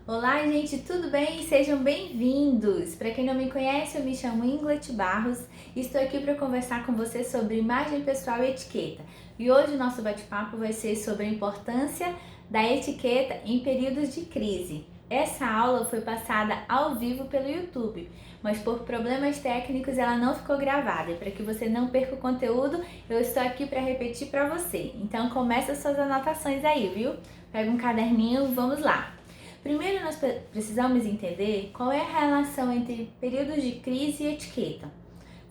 Olá, gente, tudo bem? Sejam bem-vindos! Para quem não me conhece, eu me chamo Inglet Barros e estou aqui para conversar com você sobre imagem pessoal e etiqueta. E hoje o nosso bate-papo vai ser sobre a importância da etiqueta em períodos de crise. Essa aula foi passada ao vivo pelo YouTube, mas por problemas técnicos ela não ficou gravada. E para que você não perca o conteúdo, eu estou aqui para repetir para você. Então começa suas anotações aí, viu? Pega um caderninho, vamos lá! Primeiro, nós precisamos entender qual é a relação entre períodos de crise e etiqueta.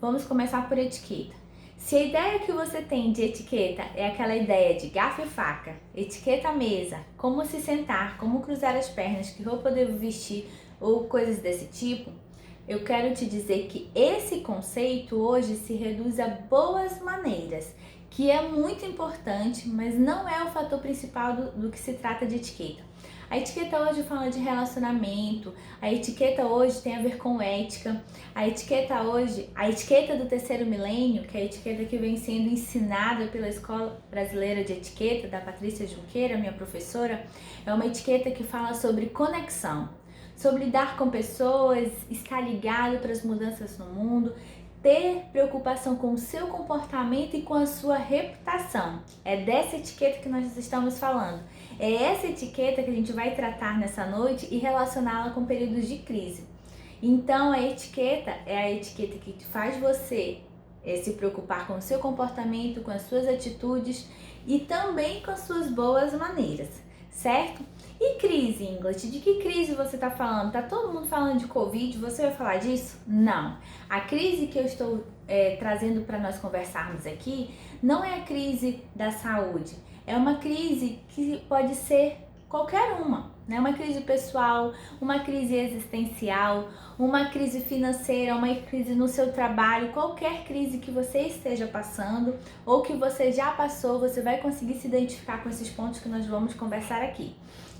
Vamos começar por etiqueta. Se a ideia que você tem de etiqueta é aquela ideia de garfo e faca, etiqueta à mesa, como se sentar, como cruzar as pernas, que roupa eu devo vestir ou coisas desse tipo, eu quero te dizer que esse conceito hoje se reduz a boas maneiras, que é muito importante, mas não é o fator principal do que se trata de etiqueta. A etiqueta hoje fala de relacionamento, a etiqueta hoje tem a ver com ética, a etiqueta hoje, a etiqueta do terceiro milênio, que é a etiqueta que vem sendo ensinada pela Escola Brasileira de Etiqueta, da Patrícia Junqueira, minha professora, é uma etiqueta que fala sobre conexão, sobre lidar com pessoas, estar ligado para as mudanças no mundo, ter preocupação com o seu comportamento e com a sua reputação. É dessa etiqueta que nós estamos falando. É essa etiqueta que a gente vai tratar nessa noite e relacioná-la com períodos de crise. Então, a etiqueta é a etiqueta que faz você se preocupar com o seu comportamento, com as suas atitudes e também com as suas boas maneiras, certo? E crise, Inglet? De que crise você está falando? Tá todo mundo falando de Covid, você vai falar disso? Não. A crise que eu estou trazendo para nós conversarmos aqui não é a crise da saúde. É uma crise que pode ser qualquer uma, né? Uma crise pessoal, uma crise existencial, uma crise financeira, uma crise no seu trabalho, qualquer crise que você esteja passando ou que você já passou, você vai conseguir se identificar com esses pontos que nós vamos conversar aqui.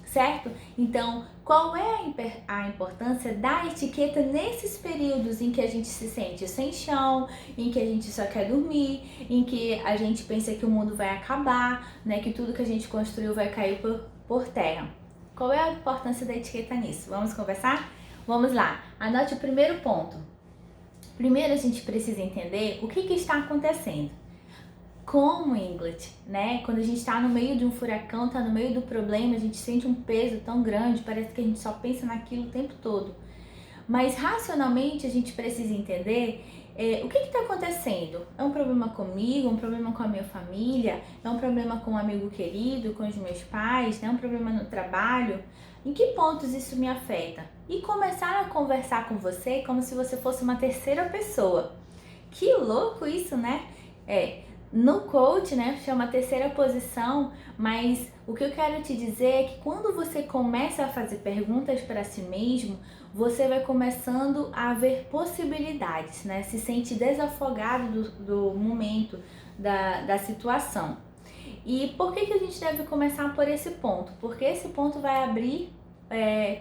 Certo? Então, qual é a importância da etiqueta nesses períodos em que a gente se sente sem chão, em que a gente só quer dormir, em que a gente pensa que o mundo vai acabar, né, que tudo que a gente construiu vai cair por terra? Qual é a importância da etiqueta nisso? Vamos conversar? Vamos lá, anote o primeiro ponto. Primeiro a gente precisa entender o que está acontecendo. Como, Inglet, né? Quando a gente tá no meio de um furacão, tá no meio do problema, a gente sente um peso tão grande, parece que a gente só pensa naquilo o tempo todo. Mas racionalmente a gente precisa entender o que está acontecendo. É um problema comigo, um problema com a minha família, é um problema com um amigo querido, com os meus pais, é um problema no trabalho? Em que pontos isso me afeta? E começar a conversar com você como se você fosse uma terceira pessoa. Que louco isso, né? No coach, né, chama terceira posição, mas o que eu quero te dizer é que quando você começa a fazer perguntas para si mesmo, você vai começando a ver possibilidades, né? Se sente desafogado do momento, da situação. E por que a gente deve começar por esse ponto? Porque esse ponto vai abrir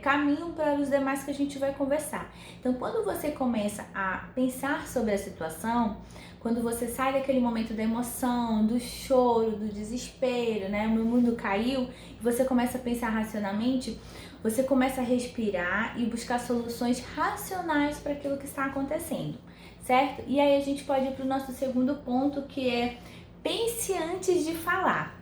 caminho para os demais que a gente vai conversar. Então, quando você começa a pensar sobre a situação, quando você sai daquele momento da emoção, do choro, do desespero, né? O meu mundo caiu, e você começa a pensar racionalmente, você começa a respirar e buscar soluções racionais para aquilo que está acontecendo, certo? E aí a gente pode ir para o nosso segundo ponto, que é pense antes de falar.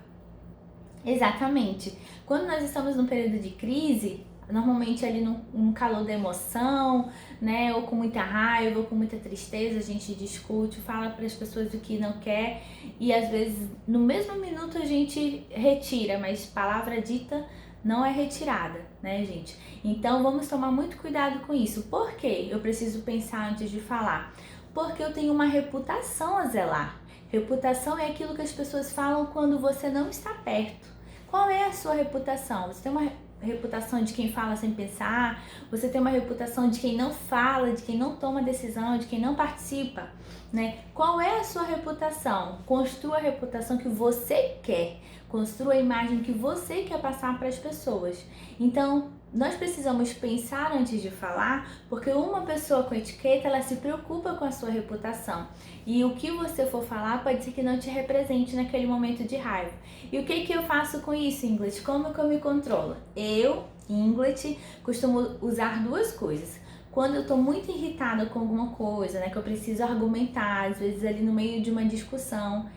Exatamente. Quando nós estamos num período de crise, normalmente ali num calor da emoção, né, ou com muita raiva, ou com muita tristeza, a gente discute, fala para as pessoas o que não quer e às vezes no mesmo minuto a gente retira, mas palavra dita não é retirada, né, gente? Então vamos tomar muito cuidado com isso. Por quê? Eu preciso pensar antes de falar. Porque eu tenho uma reputação a zelar. Reputação é aquilo que as pessoas falam quando você não está perto. Qual é a sua reputação? Você tem uma reputação de quem fala sem pensar? Você tem uma reputação de quem não fala, de quem não toma decisão, de quem não participa, né? Qual é a sua reputação? Construa a reputação que você quer. Construa a imagem que você quer passar para as pessoas. Então, nós precisamos pensar antes de falar, porque uma pessoa com etiqueta, ela se preocupa com a sua reputação. E o que você for falar pode ser que não te represente naquele momento de raiva. E o que eu faço com isso, Inglet? Como que eu me controlo? Eu, Inglet, costumo usar duas coisas. Quando eu tô muito irritada com alguma coisa, né, que eu preciso argumentar, às vezes ali no meio de uma discussão,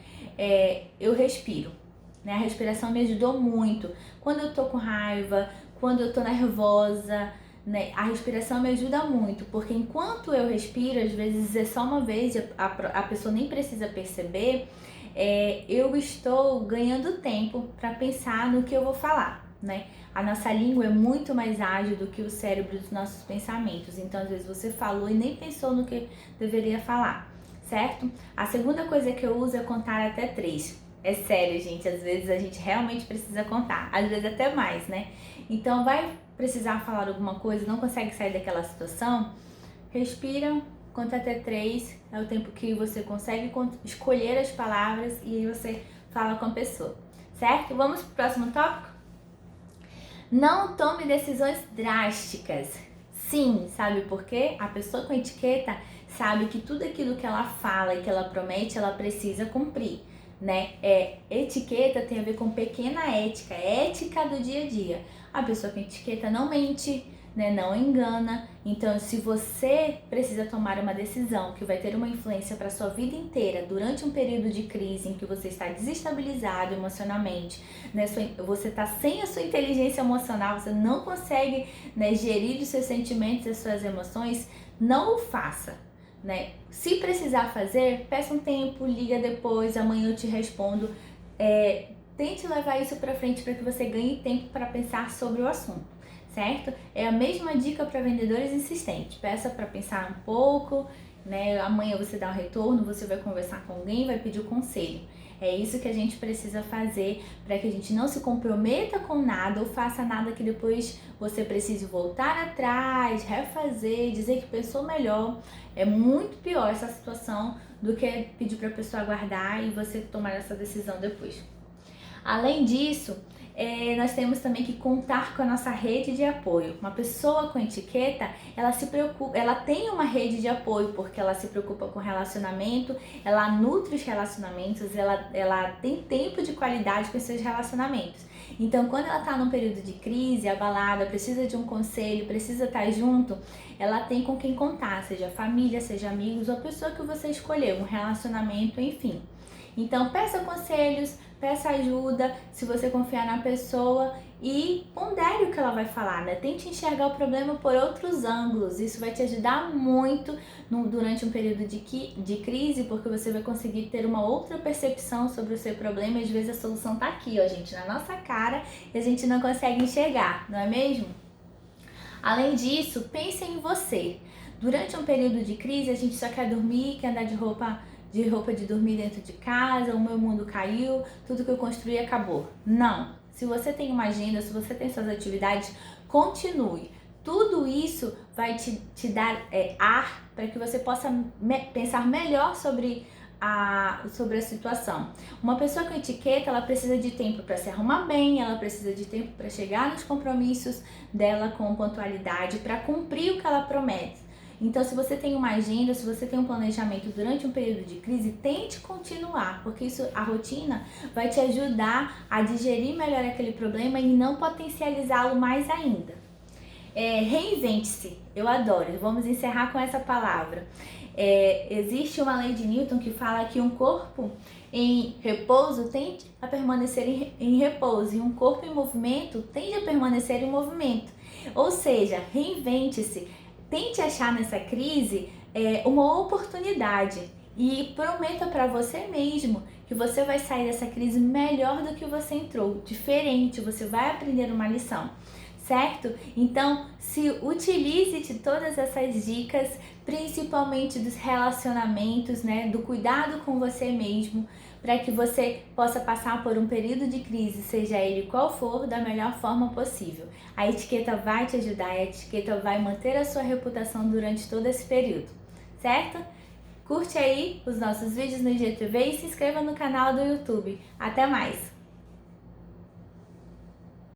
eu respiro. Né? A respiração me ajudou muito. Quando eu tô com raiva, quando eu tô nervosa, né? A respiração me ajuda muito, porque enquanto eu respiro, às vezes é só uma vez, a pessoa nem precisa perceber, eu estou ganhando tempo para pensar no que eu vou falar, né? A nossa língua é muito mais ágil do que o cérebro dos nossos pensamentos, então às vezes você falou e nem pensou no que deveria falar, certo? A segunda coisa que eu uso é contar até 3. É sério, gente, às vezes a gente realmente precisa contar, às vezes até mais, né? Então vai precisar falar alguma coisa, não consegue sair daquela situação, respira, conta até 3, é o tempo que você consegue escolher as palavras e aí você fala com a pessoa, certo? Vamos pro próximo tópico? Não tome decisões drásticas. Sim, sabe por quê? A pessoa com etiqueta sabe que tudo aquilo que ela fala e que ela promete, ela precisa cumprir, né? Etiqueta tem a ver com pequena ética, ética do dia a dia. A pessoa com etiqueta não mente, né? Não engana. Então, se você precisa tomar uma decisão que vai ter uma influência para sua vida inteira durante um período de crise em que você está desestabilizado emocionalmente, né? Você está sem a sua inteligência emocional, você não consegue, né, gerir os seus sentimentos e as suas emoções, não o faça. Né? Se precisar fazer, peça um tempo, liga depois, amanhã eu te respondo. Tente levar isso para frente para que você ganhe tempo para pensar sobre o assunto, certo? É a mesma dica para vendedores insistentes. Peça para pensar um pouco, né? Amanhã você dá um retorno, você vai conversar com alguém, vai pedir o conselho. É isso que a gente precisa fazer para que a gente não se comprometa com nada ou faça nada que depois você precise voltar atrás, refazer, dizer que pensou melhor. É muito pior essa situação do que pedir para a pessoa aguardar e você tomar essa decisão depois. Além disso, nós temos também que contar com a nossa rede de apoio. Uma pessoa com etiqueta, ela se preocupa, ela tem uma rede de apoio porque ela se preocupa com relacionamento, ela nutre os relacionamentos, ela tem tempo de qualidade com os seus relacionamentos. Então, quando ela está num período de crise, abalada, precisa de um conselho, precisa estar junto, ela tem com quem contar, seja família, seja amigos ou a pessoa que você escolheu, um relacionamento, enfim. Então, peça conselhos, peça ajuda, se você confiar na pessoa e pondere o que ela vai falar, né? Tente enxergar o problema por outros ângulos, isso vai te ajudar muito durante um período de crise, porque você vai conseguir ter uma outra percepção sobre o seu problema e às vezes a solução tá aqui, ó, gente, na nossa cara e a gente não consegue enxergar, não é mesmo? Além disso, pense em você. Durante um período de crise, a gente só quer dormir, quer andar de roupa de dormir dentro de casa, o meu mundo caiu, tudo que eu construí acabou. Não. Se você tem uma agenda, se você tem suas atividades, continue. Tudo isso vai te dar ar para que você possa pensar melhor sobre a situação. Uma pessoa com etiqueta, ela precisa de tempo para se arrumar bem, ela precisa de tempo para chegar nos compromissos dela com pontualidade, para cumprir o que ela promete. Então, se você tem uma agenda, se você tem um planejamento durante um período de crise, tente continuar, porque isso, a rotina vai te ajudar a digerir melhor aquele problema e não potencializá-lo mais ainda. Reinvente-se, eu adoro, vamos encerrar com essa palavra. Existe uma lei de Newton que fala que um corpo em repouso tende a permanecer em repouso e um corpo em movimento tende a permanecer em movimento. Ou seja, reinvente-se. Tente achar nessa crise uma oportunidade e prometa para você mesmo que você vai sair dessa crise melhor do que você entrou, diferente, você vai aprender uma lição, certo? Então, se utilize de todas essas dicas, principalmente dos relacionamentos, né, do cuidado com você mesmo, para que você possa passar por um período de crise, seja ele qual for, da melhor forma possível. A etiqueta vai te ajudar, a etiqueta vai manter a sua reputação durante todo esse período, certo? Curte aí os nossos vídeos no IGTV e se inscreva no canal do YouTube. Até mais!